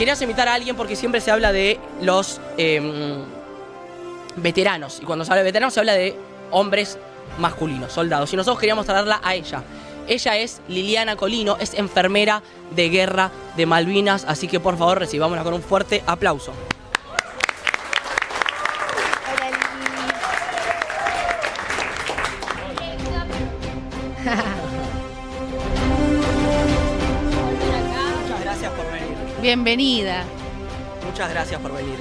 querías invitar a alguien porque siempre se habla de los veteranos. Y cuando se habla de veteranos se habla de hombres masculinos, soldados. Y nosotros queríamos traerla a ella. Ella es Liliana Colino, es enfermera de guerra de Malvinas. Así que por favor recibámosla con un fuerte aplauso. Muchas gracias por venir. Bienvenida. Muchas gracias por venir.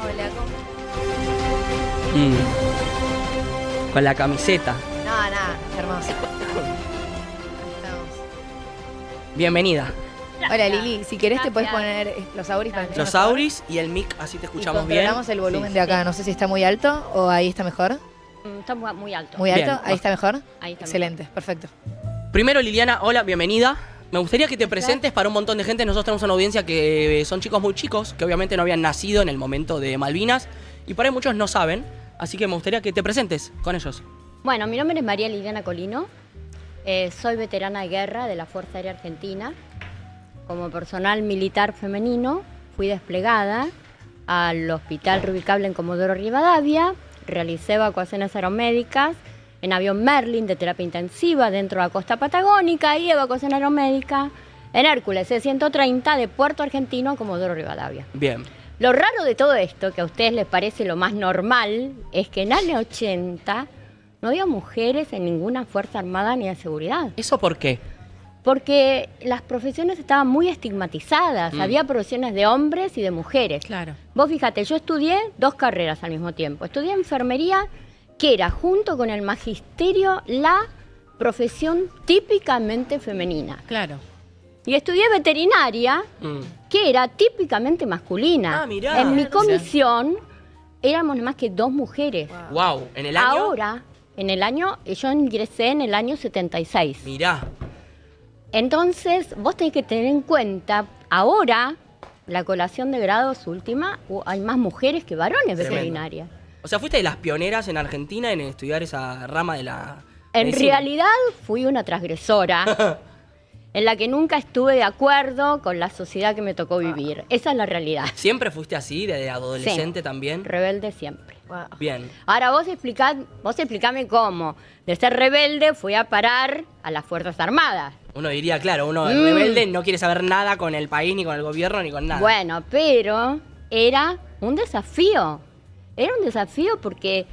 Hola, Con la camiseta. No, nada, hermoso. Bienvenida. Hola Lili, si querés te puedes poner los auris para que Los auris y el mic, así te escuchamos bien. Controlamos el volumen de acá, no sé si está muy alto o ahí está mejor. Está muy alto. ¿Muy alto? Bien. ¿Ahí está mejor? Ahí está Excelente, perfecto. Primero, Liliana, hola, bienvenida. Me gustaría que te presentes para un montón de gente. Nosotros tenemos una audiencia que son chicos muy chicos, que obviamente no habían nacido en el momento de Malvinas. Y por ahí muchos no saben. Así que me gustaría que te presentes con ellos. Bueno, mi nombre es María Liliana Colino. Soy veterana de guerra de la Fuerza Aérea Argentina. Como personal militar femenino, fui desplegada al Hospital Rubicable en Comodoro Rivadavia. Realicé evacuaciones aeromédicas en avión Merlin de terapia intensiva dentro de la costa patagónica y evacuación aeromédica en Hércules C-130 de Puerto Argentino a Comodoro Rivadavia. Bien. Lo raro de todo esto, que a ustedes les parece lo más normal, es que en el año 80 no había mujeres en ninguna fuerza armada ni de seguridad. ¿Eso por qué? Porque las profesiones estaban muy estigmatizadas. Había profesiones de hombres y de mujeres. Claro. Vos fíjate, yo estudié 2 carreras al mismo tiempo. Estudié enfermería, que era junto con el magisterio la profesión típicamente femenina. Claro. Y estudié veterinaria, que era típicamente masculina. Ah, mirá. En mi comisión éramos más que 2 mujeres. Wow, ¿en el año? Ahora, yo ingresé en el año 76. Mirá. Entonces, vos tenés que tener en cuenta, ahora, la colación de grados última, hay más mujeres que varones Tremendo. veterinarias. O sea, fuiste de las pioneras en Argentina en estudiar esa rama de la En medicina. realidad, fui una transgresora en la que nunca estuve de acuerdo con la sociedad que me tocó vivir. Esa es la realidad. ¿Siempre fuiste así, desde adolescente también? Rebelde siempre. Bien. Ahora vos explicame cómo. De ser rebelde fui a parar a las Fuerzas Armadas. Uno diría, claro, uno rebelde no quiere saber nada con el país, ni con el gobierno, ni con nada. Bueno, pero era un desafío. Era un desafío porque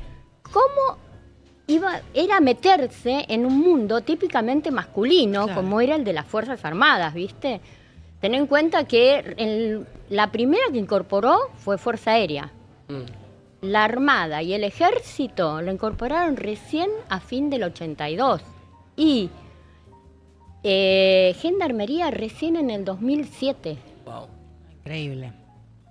era meterse en un mundo típicamente masculino, Claro. como era el de las Fuerzas Armadas, ¿viste? Ten en cuenta que la primera que incorporó fue Fuerza Aérea. La Armada y el Ejército lo incorporaron recién a fin del 82. Y Gendarmería recién en el 2007. Wow. Increíble.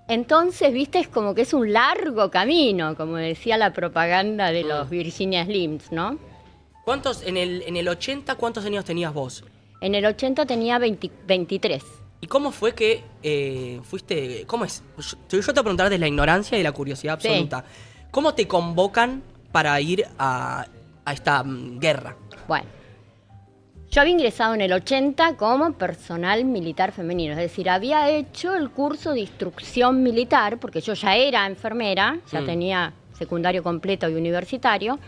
Entonces, viste, es como que es un largo camino, como decía la propaganda de los Virginia Slims, ¿no? ¿Cuántos, en el 80, cuántos años tenías vos? En el 80 tenía 23. ¿Y cómo fue que fuiste, cómo es? Yo te voy a preguntar desde la ignorancia y la curiosidad Sí. absoluta. ¿Cómo te convocan para ir a esta guerra? Bueno, yo había ingresado en el 80 como personal militar femenino, es decir, había hecho el curso de instrucción militar, porque yo ya era enfermera, ya tenía secundario completo y universitario.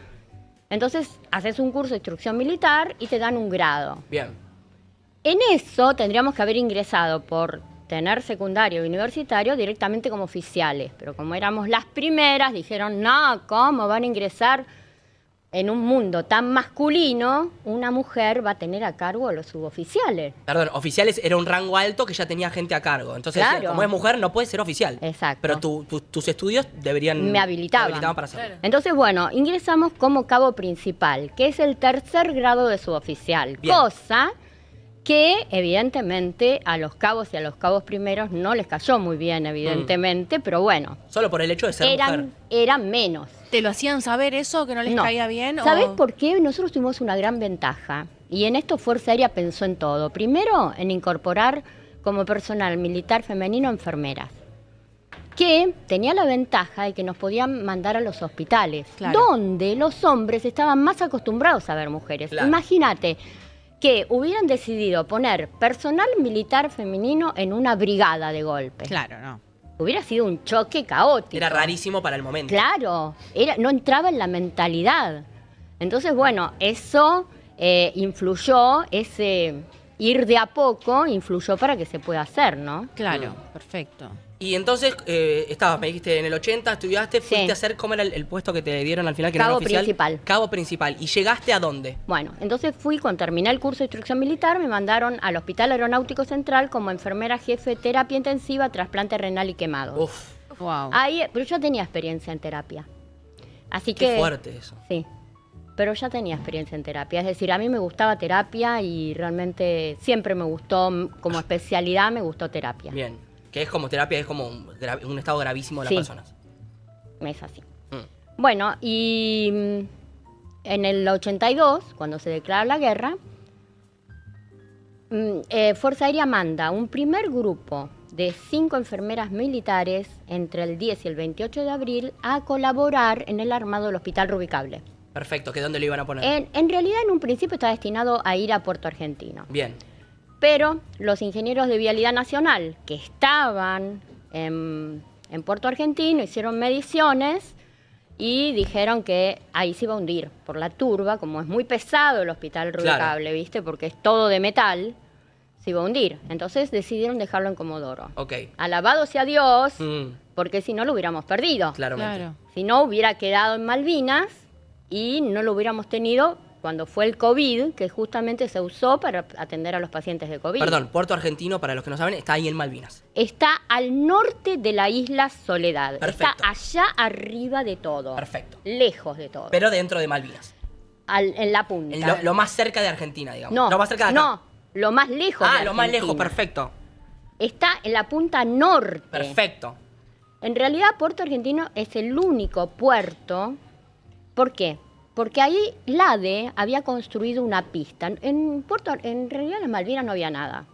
Entonces, haces un curso de instrucción militar y te dan un grado. Bien. En eso tendríamos que haber ingresado por tener secundario y universitario directamente como oficiales, pero como éramos las primeras, dijeron, no, ¿cómo van a ingresar en un mundo tan masculino? Una mujer va a tener a cargo a los suboficiales. Perdón, oficiales era un rango alto que ya tenía gente a cargo. Entonces, Claro. como es mujer, no puede ser oficial. Exacto. Pero tus estudios deberían... Me habilitaban. para hacerlo. Claro. Entonces, bueno, ingresamos como cabo principal, que es el 3er grado de suboficial, Bien. cosa que evidentemente a los cabos y a los cabos primeros no les cayó muy bien, evidentemente, pero bueno, Solo por el hecho de ser mujer. eran menos. ¿Te lo hacían saber eso, que no les No. caía bien? ¿Sabés o... por qué? Nosotros tuvimos una gran ventaja. Y en esto Fuerza Aérea pensó en todo. Primero, en incorporar como personal militar femenino enfermeras, que tenía la ventaja de que nos podían mandar a los hospitales, Claro. donde los hombres estaban más acostumbrados a ver mujeres. Claro. Imagínate que hubieran decidido poner personal militar femenino en una brigada de golpe. Claro, no. Hubiera sido un choque caótico. Era rarísimo para el momento. Claro, no entraba en la mentalidad. Entonces, bueno, eso influyó, ese ir de a poco influyó para que se pueda hacer, ¿no? Claro, perfecto. Y entonces, me dijiste, en el 80 estudiaste, fuiste Sí. a hacer, ¿cómo era el puesto que te dieron al final? Que Cabo no era oficial? principal. Cabo principal. ¿Y llegaste a dónde? Bueno, entonces cuando terminé el curso de instrucción militar, me mandaron al Hospital Aeronáutico Central como enfermera jefe de terapia intensiva, trasplante renal y quemado. Uf, Wow. Ahí, pero yo tenía experiencia en terapia. Así qué que... fuerte eso. Sí, pero ya tenía experiencia en terapia. Es decir, a mí me gustaba terapia y realmente siempre me gustó, como especialidad me gustó terapia. Bien. Que es como terapia, es como un estado gravísimo de las Sí. personas. Es así. Mm. Bueno, y en el 82, cuando se declara la guerra, Fuerza Aérea manda un primer grupo de 5 enfermeras militares entre el 10 y el 28 de abril a colaborar en el armado del Hospital Rubicable. Perfecto, ¿que dónde lo iban a poner? En realidad, en un principio estaba destinado a ir a Puerto Argentino. Bien. Pero los ingenieros de Vialidad Nacional que estaban en Puerto Argentino hicieron mediciones y dijeron que ahí se iba a hundir por la turba, como es muy pesado el Hospital Rubicable, ¿viste? Porque es todo de metal, se iba a hundir. Entonces decidieron dejarlo en Comodoro. Ok. Alabado sea Dios, Mm, porque si no lo hubiéramos perdido. claramente. Claro. Si no, hubiera quedado en Malvinas y no lo hubiéramos tenido cuando fue el COVID, que justamente se usó para atender a los pacientes de COVID. Perdón, Puerto Argentino, para los que no saben, está ahí en Malvinas. Está al norte de la isla Soledad. Perfecto. Está allá arriba de todo. Perfecto. Lejos de todo. Pero dentro de Malvinas. En la punta. En lo más cerca de Argentina, digamos. no, Lo más cerca de acá. no, lo más lejos de Lo más lejos, Argentina. perfecto. Está en la punta norte. Perfecto. En realidad, Puerto Argentino es el único puerto. ¿Por qué? Porque ahí la ADE había construido una pista. En realidad en Malvinas no había nada.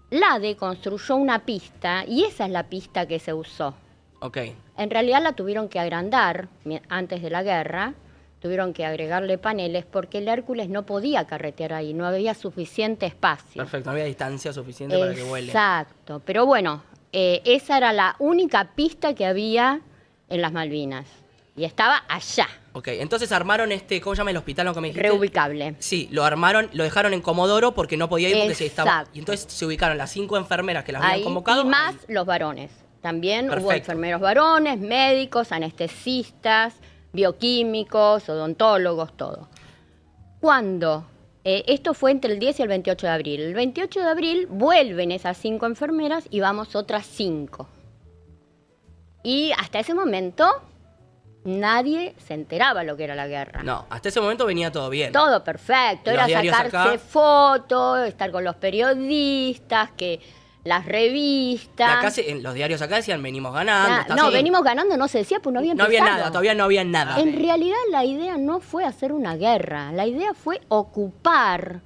La ADE construyó una pista y esa es la pista que se usó. Ok. En realidad la tuvieron que agrandar antes de la guerra, tuvieron que agregarle paneles porque el Hércules no podía carretear ahí, no había suficiente espacio. Perfecto, no había distancia suficiente para que vuele. Exacto, pero bueno, esa era la única pista que había en las Malvinas y estaba allá, Ok, entonces armaron ¿cómo se llama el hospital? ¿No que me dijiste? reubicable. Sí, lo armaron, lo dejaron en Comodoro porque no podía ir porque se estaba. Exacto. Y entonces se ubicaron las 5 enfermeras que las Ahí, habían convocado. y más ahí. los varones. También hubo Perfecto. enfermeros varones, médicos, anestesistas, bioquímicos, odontólogos, todo. Cuando esto fue entre el 10 y el 28 de abril. El 28 de abril vuelven esas 5 enfermeras y vamos otras 5. Y hasta ese momento nadie se enteraba lo que era la guerra. No, hasta ese momento venía todo bien. Todo perfecto, Los era diarios sacarse acá. fotos, estar con los periodistas, que las revistas. En los diarios acá decían venimos ganando. está No, así. venimos ganando, no se decía, pues no había No había empezado. nada, todavía no había nada. En realidad la idea no fue hacer una guerra, la idea fue ocupar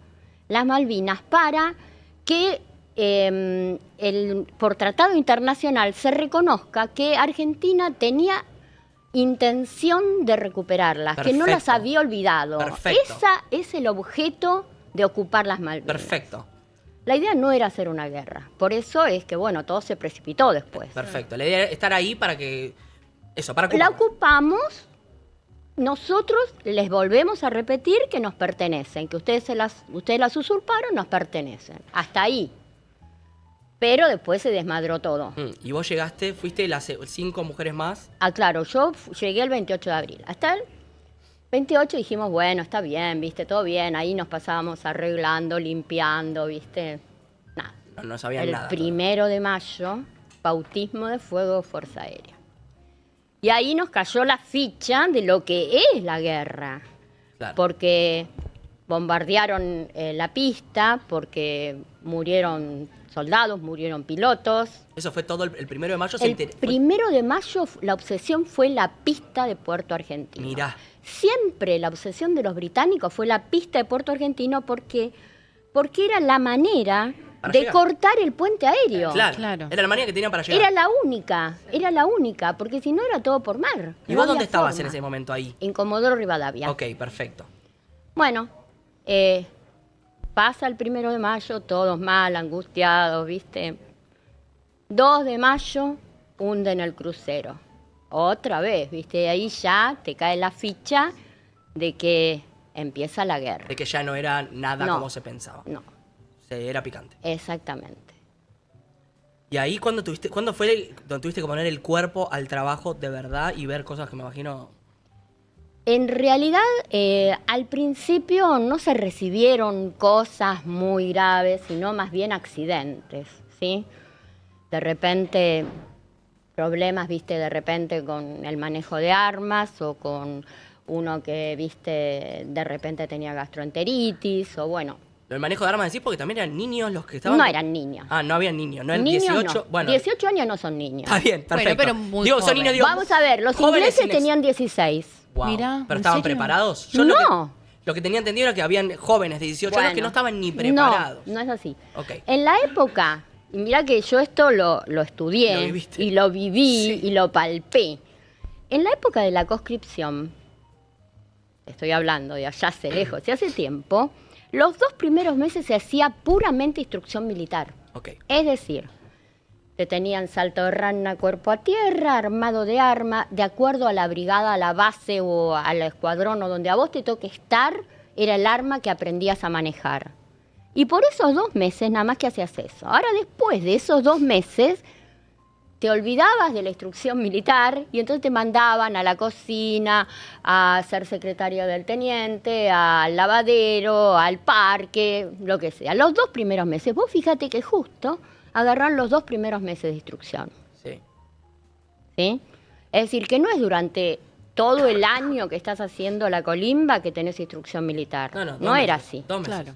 las Malvinas para que por tratado internacional se reconozca que Argentina tenía intención de recuperarlas, que no las Perfecto. había olvidado. Perfecto. Esa es el objeto de ocupar las Malvinas. Perfecto, La idea no era hacer una guerra, por eso es que, bueno, todo se precipitó después. perfecto. La idea era estar ahí para que. Eso, para La ocuparla. ocupamos, nosotros les volvemos a repetir que nos pertenecen, que ustedes las usurparon, nos pertenecen. Hasta ahí. Pero después se desmadró todo. Y vos llegaste, fuiste las 5 mujeres más. Ah, claro, yo llegué el 28 de abril. Hasta el 28 dijimos, bueno, está bien, viste, todo bien. Ahí nos pasábamos arreglando, limpiando, viste. Nada. No sabían El nada. 1 de mayo, bautismo de fuego, Fuerza Aérea. Y ahí nos cayó la ficha de lo que es la guerra. Claro. Porque bombardearon la pista, porque murieron soldados, murieron pilotos. Eso fue todo el 1 de mayo. El 1 de mayo la obsesión fue la pista de Puerto Argentino. Mirá. Siempre la obsesión de los británicos fue la pista de Puerto Argentino porque era la manera Para de llegar. cortar el puente aéreo. Claro. Claro. Era la manera que tenían para llegar. Era la única, porque si no era todo por mar. ¿Y No vos dónde había estabas forma. en ese momento ahí? En Comodoro Rivadavia. Ok, perfecto. Bueno, Pasa el 1 de mayo, todos mal, angustiados, ¿viste? 2 de mayo, hunden el crucero. Otra vez, ¿viste? Y ahí ya te cae la ficha de que empieza la guerra. De que ya no era nada No. como se pensaba. No, Era picante. exactamente. Y ahí, ¿cuándo fue donde tuviste que poner el cuerpo al trabajo de verdad y ver cosas que me imagino... En realidad, al principio no se recibieron cosas muy graves, sino más bien accidentes, ¿sí? De repente, problemas, viste, de repente con el manejo de armas o con uno que, viste, de repente tenía gastroenteritis o bueno. El manejo de armas decís porque también eran niños los que estaban... No eran niños. Ah, no habían niños, no eran Niños 18... no. Bueno, 18 años no son niños. está bien, perfecto. pero muy digo, son joven. niños, digo... Vamos a ver, los jóvenes ingleses sin tenían 16. Wow. Mirá, ¿Pero ¿en estaban serio? preparados? No. Lo que tenía entendido era que habían jóvenes de 18 años que Bueno, no estaban ni preparados. No, no es así. Ok. En la época, y mirá que yo esto lo estudié Lo viviste. y lo viví Sí. y lo palpé. En la época de la conscripción, estoy hablando de allá hace lejos, y hace tiempo, los 2 primeros meses se hacía puramente instrucción militar. Ok. Es decir, te tenían salto de rana, cuerpo a tierra, armado de arma, de acuerdo a la brigada, a la base o al escuadrón o donde a vos te toque estar, era el arma que aprendías a manejar. Y por esos 2 meses nada más que hacías eso. Ahora después de esos 2 meses, te olvidabas de la instrucción militar y entonces te mandaban a la cocina, a ser secretario del teniente, al lavadero, al parque, lo que sea. Los 2 primeros meses, vos fíjate que justo agarrar los 2 primeros meses de instrucción. Sí. ¿Sí? Es decir, que no es durante todo el año que estás haciendo la colimba que tenés instrucción militar. No, no. No era así. 2 meses. Claro.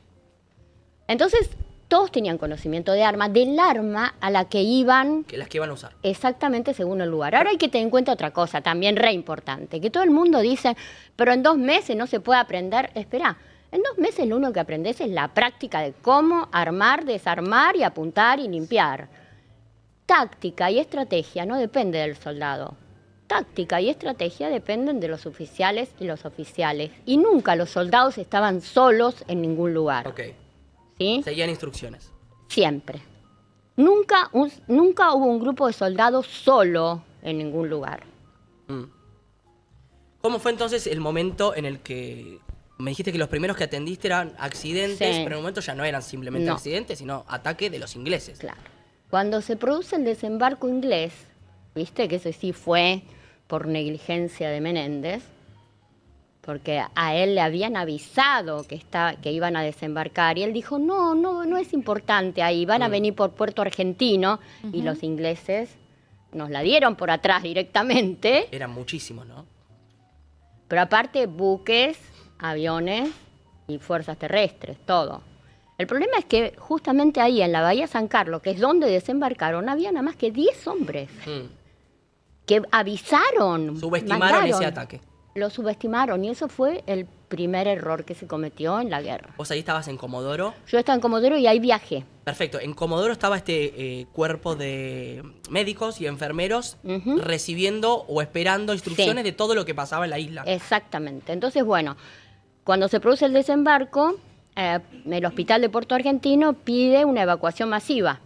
Entonces, todos tenían conocimiento de arma, del arma a la que iban Que las que iban a usar. exactamente según el lugar. Ahora hay que tener en cuenta otra cosa, también re importante, que todo el mundo dice, pero en 2 meses no se puede aprender. Espera, en 2 meses lo único que aprendes es la práctica de cómo armar, desarmar y apuntar y limpiar. Táctica y estrategia no depende del soldado. Táctica y estrategia dependen de los oficiales y los oficiales. Y nunca los soldados estaban solos en ningún lugar. Ok. ¿Sí? Seguían instrucciones. Siempre. Nunca hubo un grupo de soldados solo en ningún lugar. Mm. ¿Cómo fue entonces el momento en el que me dijiste que los primeros que atendiste eran accidentes, Sí. pero en un momento ya no eran simplemente No. accidentes, sino ataque de los ingleses? Claro. Cuando se produce el desembarco inglés, viste que ese sí fue por negligencia de Menéndez, porque a él le habían avisado que iban a desembarcar y él dijo, no es importante ahí, van a venir por Puerto Argentino y los ingleses nos la dieron por atrás directamente, Eran muchísimos, ¿no? pero aparte buques, aviones y fuerzas terrestres, todo. El problema es que justamente ahí en la Bahía San Carlos, que es donde desembarcaron, había nada más que 10 hombres Mm. que avisaron. Subestimaron mandaron. ese ataque. Lo subestimaron y eso fue el primer error que se cometió en la guerra. Vos ahí estabas en Comodoro. Yo estaba en Comodoro y ahí viajé. Perfecto. En Comodoro estaba este cuerpo de médicos y enfermeros Ujú. recibiendo o esperando instrucciones Sí. de todo lo que pasaba en la isla. Exactamente. Entonces, bueno, cuando se produce el desembarco, el hospital de Puerto Argentino pide una evacuación masiva.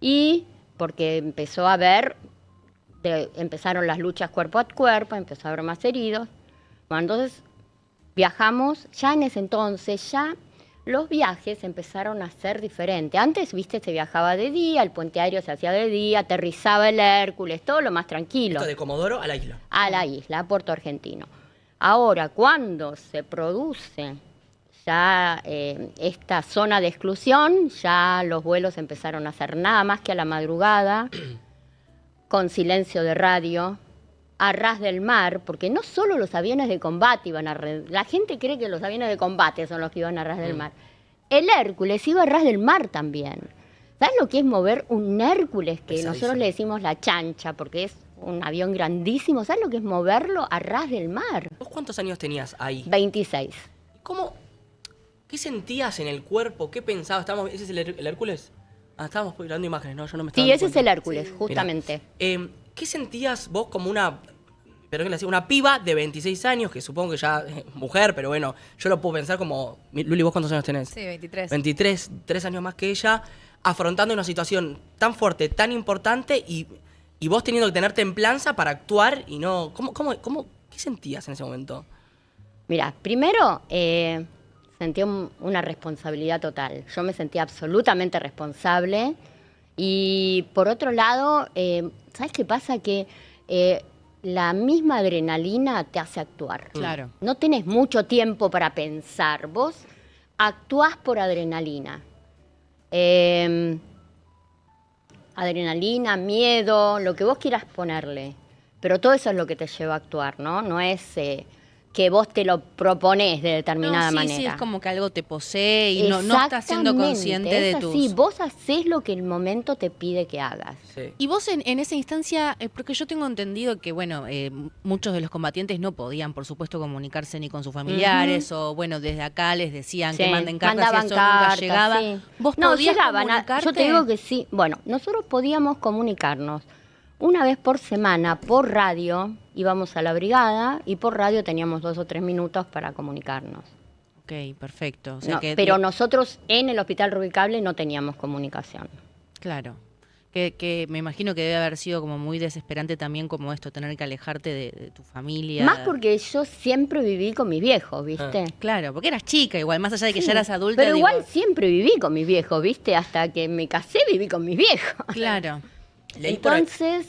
Y porque empezó a haber, empezaron las luchas cuerpo a cuerpo, empezó a haber más heridos. Bueno, entonces viajamos, ya en ese entonces, ya los viajes empezaron a ser diferentes. Antes, viste, se viajaba de día, el puente aéreo se hacía de día, aterrizaba el Hércules, todo lo más tranquilo. Esto de Comodoro a la isla. A la isla, a Puerto Argentino. Ahora, cuando se produce ya esta zona de exclusión, ya los vuelos empezaron a hacer nada más que a la madrugada, con silencio de radio, a ras del mar, porque no solo los aviones de combate iban a ras. La gente cree que los aviones de combate son los que iban a ras del mar. El Hércules iba a ras del mar también. ¿Sabes lo que es mover un Hércules? Que Pesadísimo. nosotros le decimos la chancha, porque es un avión grandísimo. ¿Sabes lo que es moverlo a ras del mar? ¿Vos cuántos años tenías ahí? 26. ¿Cómo? ¿Qué sentías en el cuerpo? ¿Qué pensabas? ¿Ese es el Hércules? Ah, estábamos grabando imágenes, ¿no? Yo no me estaba Sí, dando ese es cuenta. el Hércules, justamente. ¿Qué sentías vos como una Pero que le decía, una piba de 26 años, que supongo que ya es mujer, pero bueno, yo lo puedo pensar como... Luli, ¿vos cuántos años tenés? Sí, 23. 23, 3 años más que ella, afrontando una situación tan fuerte, tan importante, y vos teniendo que tener templanza para actuar y no... ¿Qué sentías en ese momento? Mira, primero sentí una responsabilidad total. Yo me sentía absolutamente responsable. Y por otro lado, ¿sabes qué pasa? Que la misma adrenalina te hace actuar. Claro. No tenés mucho tiempo para pensar. Vos actuás por adrenalina. Adrenalina, miedo, lo que vos quieras ponerle. Pero todo eso es lo que te lleva a actuar, ¿no? No es que vos te lo proponés de determinada manera. Sí, es como que algo te posee y no estás siendo consciente de tus... Sí, vos hacés lo que el momento te pide que hagas. Sí. Y vos en esa instancia, porque yo tengo entendido que, bueno, muchos de los combatientes no podían, por supuesto, comunicarse ni con sus familiares, o bueno, desde acá les decían Sí, que manden cartas y mandaban eso nunca cartas, llegaba. sí. ¿Vos No, podías llegaban. comunicarte? Yo te digo que sí. Bueno, nosotros podíamos comunicarnos una vez por semana por radio, íbamos a la brigada y por radio teníamos 2 o 3 minutos para comunicarnos. Ok, perfecto. O sea No, que pero nosotros en el Hospital Rubicable no teníamos comunicación. Claro. Que me imagino que debe haber sido como muy desesperante también como esto, tener que alejarte de tu familia. Más porque yo siempre viví con mis viejos, ¿viste? Claro, porque eras chica igual, más allá de que Sí, ya eras adulta. pero digo, igual siempre viví con mis viejos, ¿viste? Hasta que me casé viví con mis viejos. Claro. Leí por ahí- Entonces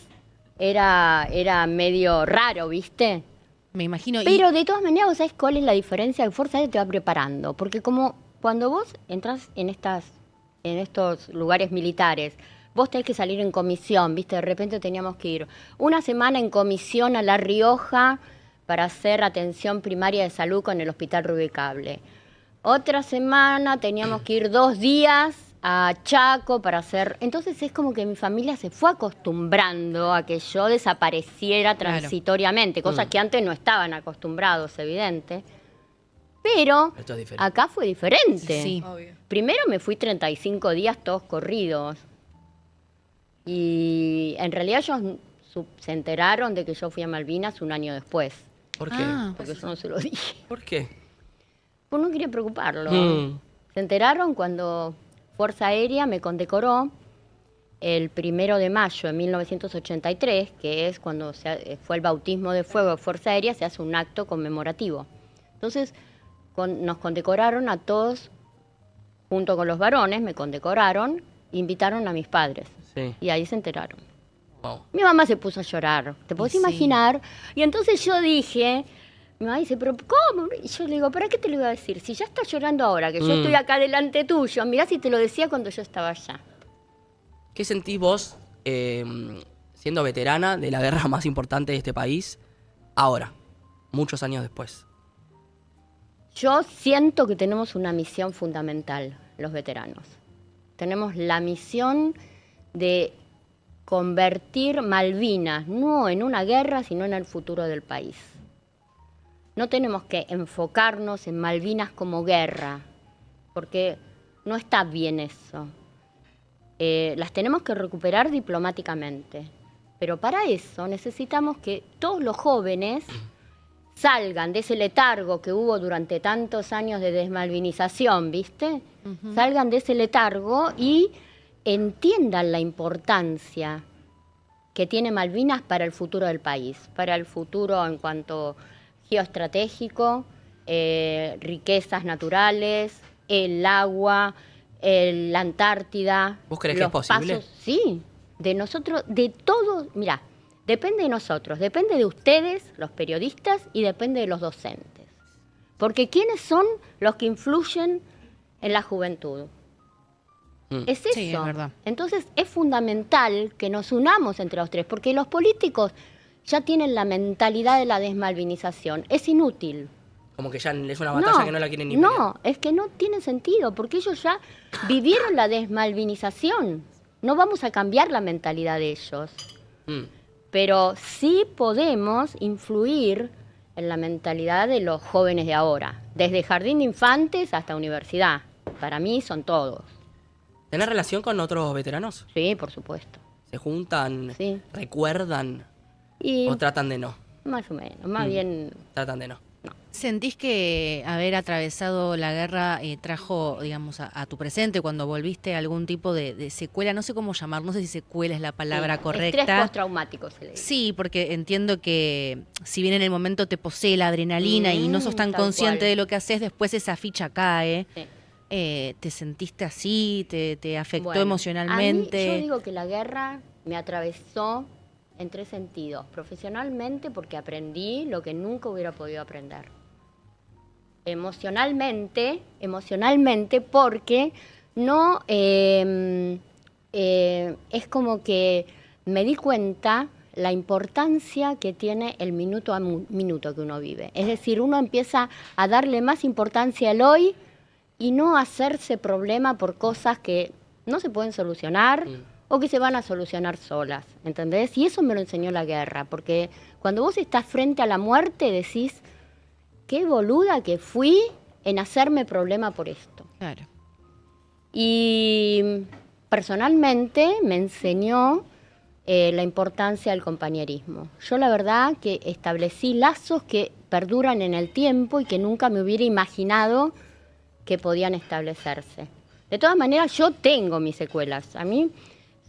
era medio raro, ¿viste? Me imagino. Pero de todas maneras, ¿vos sabés cuál es la diferencia? Que Fuerza Aérea te va preparando. Porque como cuando vos entras en estos lugares militares, vos tenés que salir en comisión, ¿viste? De repente teníamos que ir una semana en comisión a La Rioja para hacer atención primaria de salud con el Hospital Rubicable. Otra semana teníamos que ir 2 días a Chaco para hacer... Entonces es como que mi familia se fue acostumbrando a que yo desapareciera transitoriamente, cosas que antes no estaban acostumbrados, evidente. Pero Esto es diferente. acá fue diferente. Sí. Obvio. Primero me fui 35 días todos corridos. Y en realidad ellos se enteraron de que yo fui a Malvinas un año después. ¿Por qué? Ah. Porque yo no se lo dije. ¿Por qué? Pues no quería preocuparlo. Mm. Se enteraron cuando Fuerza Aérea me condecoró el 1 de mayo de 1983, que es cuando fue el bautismo de fuego de Fuerza Aérea, se hace un acto conmemorativo. Entonces nos condecoraron a todos, junto con los varones, me condecoraron, invitaron a mis padres. Sí. Y ahí se enteraron. Wow. Mi mamá se puso a llorar, ¿te podés Sí. imaginar? Y entonces yo dije, mi mamá dice, ¿pero cómo? Y yo le digo, ¿para qué te lo iba a decir? Si ya estás llorando ahora, que yo estoy acá delante tuyo, mirá si te lo decía cuando yo estaba allá. ¿Qué sentís vos siendo veterana de la guerra más importante de este país ahora, muchos años después? Yo siento que tenemos una misión fundamental, los veteranos. Tenemos la misión de convertir Malvinas no en una guerra, sino en el futuro del país. No tenemos que enfocarnos en Malvinas como guerra, porque no está bien eso. Las tenemos que recuperar diplomáticamente, pero para eso necesitamos que todos los jóvenes salgan de ese letargo que hubo durante tantos años de desmalvinización, ¿viste? Salgan de ese letargo y entiendan la importancia que tiene Malvinas para el futuro del país, para el futuro en cuanto geoestratégico, riquezas naturales, el agua, la Antártida. ¿Vos creés que es posible? Sí, de nosotros, de todos, mirá, depende de nosotros, depende de ustedes, los periodistas, y depende de los docentes. Porque ¿quiénes son los que influyen en la juventud? Es eso. Sí, es verdad. Entonces es fundamental que nos unamos entre los tres, porque los políticos ya tienen la mentalidad de la desmalvinización. Es inútil. Como que ya es una batalla que no la quieren ni pelear. No, es que no tiene sentido, porque ellos ya vivieron la desmalvinización. No vamos a cambiar la mentalidad de ellos. Mm. Pero sí podemos influir en la mentalidad de los jóvenes de ahora, desde jardín de infantes hasta universidad. Para mí son todos. ¿Tenés relación con otros veteranos? Sí, por supuesto. ¿Se juntan? Sí. ¿Recuerdan? Y ¿O tratan de no? Más o menos, más bien... Tratan de no. ¿Sentís que haber atravesado la guerra trajo, digamos, a tu presente, cuando volviste, algún tipo de secuela? No sé cómo llamar, no sé si secuela es la palabra Sí, correcta. estrés postraumático se le dice. Sí, porque entiendo que si bien en el momento te posee la adrenalina y no sos tan tal consciente cual. de lo que haces, después esa ficha cae. Sí. ¿Te sentiste así? ¿Te afectó Bueno, emocionalmente? A mí, yo digo que la guerra me atravesó en 3 sentidos. Profesionalmente, porque aprendí lo que nunca hubiera podido aprender. Emocionalmente porque no es como que me di cuenta la importancia que tiene el minuto a minuto que uno vive. Es decir, uno empieza a darle más importancia al hoy y no hacerse problema por cosas que no se pueden solucionar o que se van a solucionar solas, ¿entendés? Y eso me lo enseñó la guerra, porque cuando vos estás frente a la muerte decís, qué boluda que fui en hacerme problema por esto. Claro. Y personalmente me enseñó la importancia del compañerismo. Yo la verdad que establecí lazos que perduran en el tiempo y que nunca me hubiera imaginado que podían establecerse. De todas maneras, yo tengo mis secuelas. A mí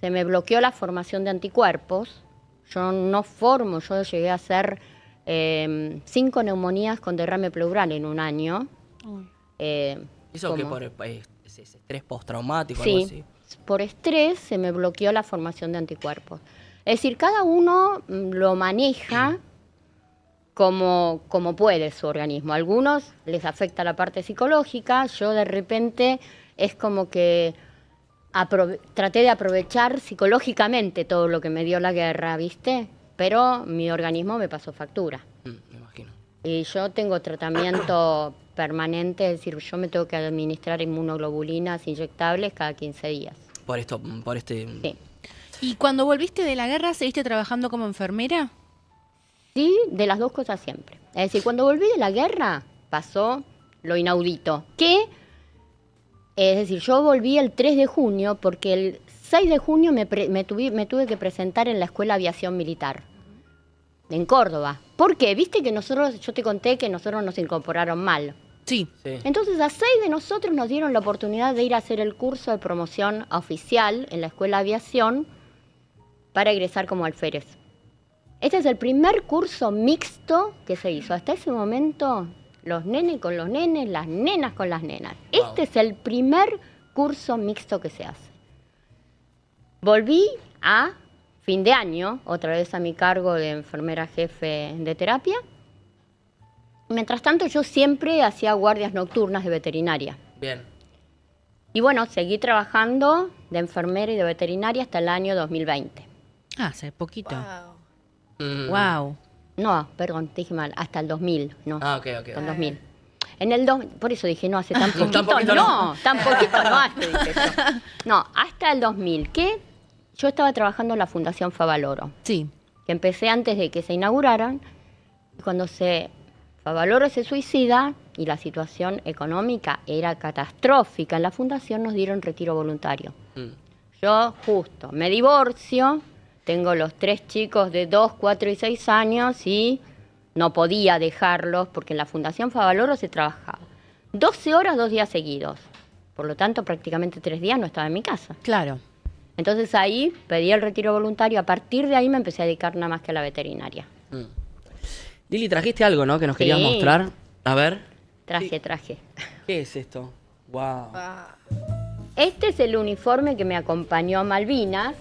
se me bloqueó la formación de anticuerpos. Yo no formo, yo llegué a hacer 5 neumonías con derrame pleural en un año. Eso que ¿cómo? por ese estrés postraumático, Sí, algo así. por estrés se me bloqueó la formación de anticuerpos. Es decir, cada uno lo maneja como puede su organismo. A algunos les afecta la parte psicológica, yo de repente es como que traté de aprovechar psicológicamente todo lo que me dio la guerra, ¿viste? Pero mi organismo me pasó factura. Me imagino. Y yo tengo tratamiento permanente, es decir, yo me tengo que administrar inmunoglobulinas inyectables cada 15 días. Por este... Sí. ¿Y cuando volviste de la guerra, seguiste trabajando como enfermera? Sí, de las dos cosas siempre. Es decir, cuando volví de la guerra pasó lo inaudito, es decir, yo volví el 3 de junio porque el 6 de junio me tuve que presentar en la Escuela de Aviación Militar, en Córdoba. ¿Por qué? Viste que yo te conté que nosotros nos incorporaron mal. Sí. Sí. Entonces a 6 de nosotros nos dieron la oportunidad de ir a hacer el curso de promoción oficial en la Escuela de Aviación para egresar como alférez. Este es el primer curso mixto que se hizo. Hasta ese momento, los nenes con los nenes, las nenas con las nenas. Wow. Este es el primer curso mixto que se hace. Volví a fin de año, otra vez a mi cargo de enfermera jefe de terapia. Mientras tanto, yo siempre hacía guardias nocturnas de veterinaria. Bien. Y bueno, seguí trabajando de enfermera y de veterinaria hasta el año 2020. Ah, hace poquito. Mm. Wow. No, perdón, te dije mal, hasta el 2000, no. Ah, ok. Hasta el 2000. Por eso dije, no, hace tan Tan poquito, poquito no, tan poquito no hace, dije yo. No, hasta el 2000, que yo estaba trabajando en la Fundación Favaloro, Sí. que empecé antes de que se inauguraran, y cuando Favaloro se suicida y la situación económica era catastrófica en la fundación, nos dieron retiro voluntario. Yo justo me divorcio, tengo los 3 chicos de 2, 4 y 6 años y no podía dejarlos porque en la Fundación Favaloro se trabajaba 12 horas 2 días seguidos. Por lo tanto, prácticamente 3 días no estaba en mi casa. Claro. Entonces ahí pedí el retiro voluntario. A partir de ahí me empecé a dedicar nada más que a la veterinaria. Lili, trajiste algo, ¿no? Que nos querías Sí. mostrar. A ver. Traje. ¿Qué es esto? Wow. Este es el uniforme que me acompañó a Malvinas,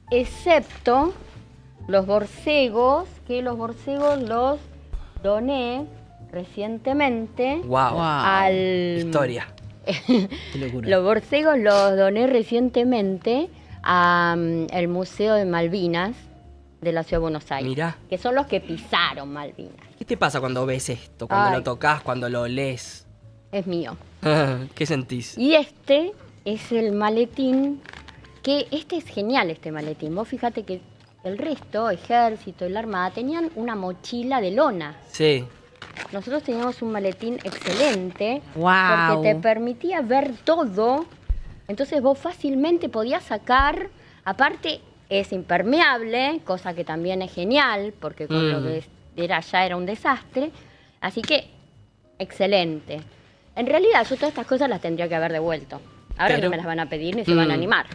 excepto los borcegos, que los borcegos los doné recientemente Wow. Wow. al... Historia. Qué locura. Los borcegos los doné recientemente al Museo de Malvinas de la Ciudad de Buenos Aires. Mirá. Que son los que pisaron Malvinas. ¿Qué te pasa cuando ves esto? Cuando Ay. lo tocas, cuando lo lees. Es mío. ¿Qué sentís? Y este es el maletín, que este es genial, este maletín. Vos fíjate que el resto, ejército y la armada, tenían una mochila de lona. Sí. Nosotros teníamos un maletín excelente, Guau. porque te permitía ver todo. Entonces vos fácilmente podías sacar, aparte es impermeable, cosa que también es genial, porque con lo que ya era un desastre. Así que, excelente. En realidad, yo todas estas cosas las tendría que haber devuelto. Ahora Pero- no me las van a pedir ni se van a animar.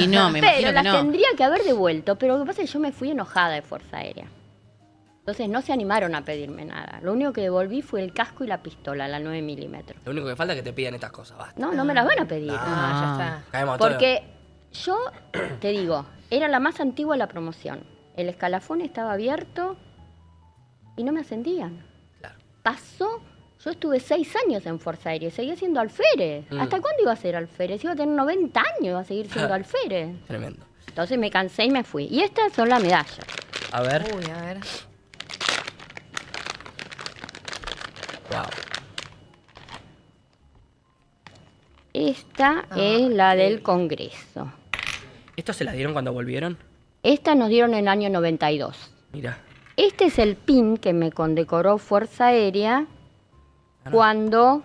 Y no, me imagino Pero que las no. tendría que haber devuelto. Pero lo que pasa es que yo me fui enojada de Fuerza Aérea. Entonces no se animaron a pedirme nada. Lo único que devolví fue el casco y la pistola, la 9 milímetros. Lo único que falta es que te pidan estas cosas, basta. No me las van a pedir. Ah, ya está. Caemos todos. Porque yo, te digo, era la más antigua de la promoción. El escalafón estaba abierto y no me ascendían. Claro. Pasó, yo estuve 6 años en Fuerza Aérea y seguía siendo alférez. ¿Hasta cuándo iba a ser alférez? Iba a tener 90 años, iba a seguir siendo alférez. Tremendo. Entonces me cansé y me fui. Y estas son las medallas. A ver. Uy, a ver. Wow. Esta es la del Congreso. ¿Esto se la dieron cuando volvieron? Esta nos dieron en el año 92. Mira. Este es el pin que me condecoró Fuerza Aérea cuando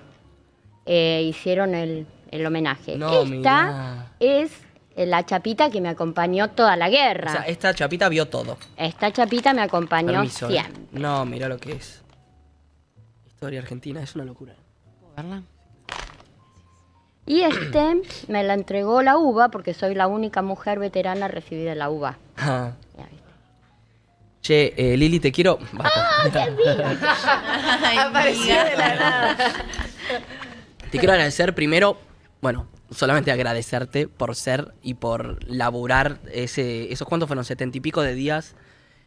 hicieron el homenaje. No, Esta mirá. es la chapita que me acompañó toda la O guerra. sea, esta chapita vio todo. Esta chapita me acompañó Permiso. siempre. No, mira lo que es. Historia argentina, es una locura. ¿Puedo verla? Y este me la entregó la UBA porque soy la única mujer veterana recibida en la UBA. Ah. Ya viste. Che, Lili, te quiero. Basta. Apareció de la nada. Te quiero agradecer primero, bueno, solamente agradecerte por ser y por laburar esos cuantos fueron 70 y pico de días.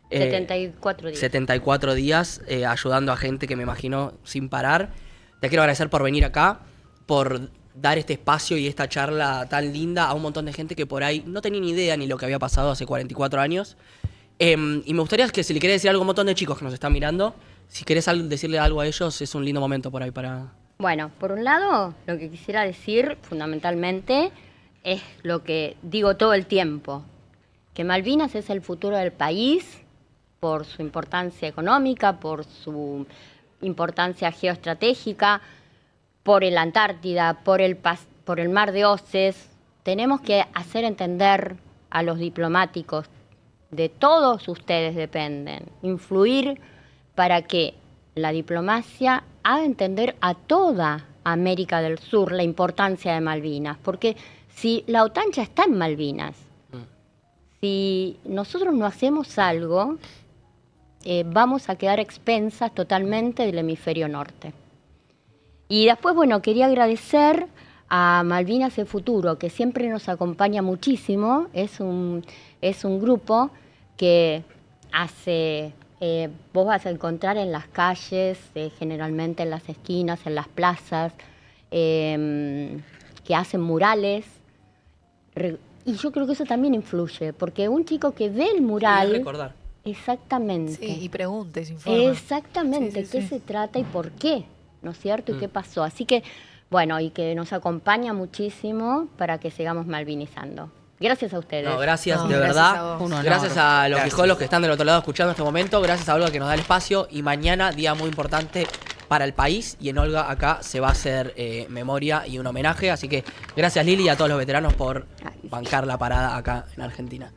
74 días. 74 días ayudando a gente que me imagino sin parar. Te quiero agradecer por venir acá, por dar este espacio y esta charla tan linda a un montón de gente que por ahí no tenía ni idea ni lo que había pasado hace 44 años. Y me gustaría que si le querés decir algo a un montón de chicos que nos están mirando, si querés decirle algo a ellos, es un lindo momento por ahí para... Bueno, por un lado, lo que quisiera decir fundamentalmente es lo que digo todo el tiempo, que Malvinas es el futuro del país por su importancia económica, por su importancia geoestratégica, por el Antártida, por el mar de Oces. Tenemos que hacer entender a los diplomáticos, de todos ustedes dependen, influir para que la diplomacia haga entender a toda América del Sur la importancia de Malvinas, porque si la OTAN ya está en Malvinas, si nosotros no hacemos algo, vamos a quedar expensas totalmente del hemisferio norte. Y después, bueno, quería agradecer a Malvinas el Futuro, que siempre nos acompaña muchísimo. Es un grupo que hace... vos vas a encontrar en las calles, generalmente en las esquinas, en las plazas, que hacen murales. Y yo creo que eso también influye, porque un chico que ve el mural... Sí, recordar. Exactamente. Sí, y pregunte, se informa. Exactamente, Sí, sí, qué sí. se trata y por qué, ¿no es cierto? ¿Y qué pasó? Así que, bueno, y que nos acompaña muchísimo para que sigamos malvinizando. Gracias a ustedes. No, gracias, No, de gracias verdad. a vos. Un honor. Gracias a los Gracias. guijolos que están del otro lado escuchando en este momento. Gracias a Olga que nos da el espacio. Y mañana, día muy importante para el país. Y en Olga acá se va a hacer memoria y un homenaje. Así que gracias Lili y a todos los veteranos por Ay, sí. bancar la parada acá en Argentina.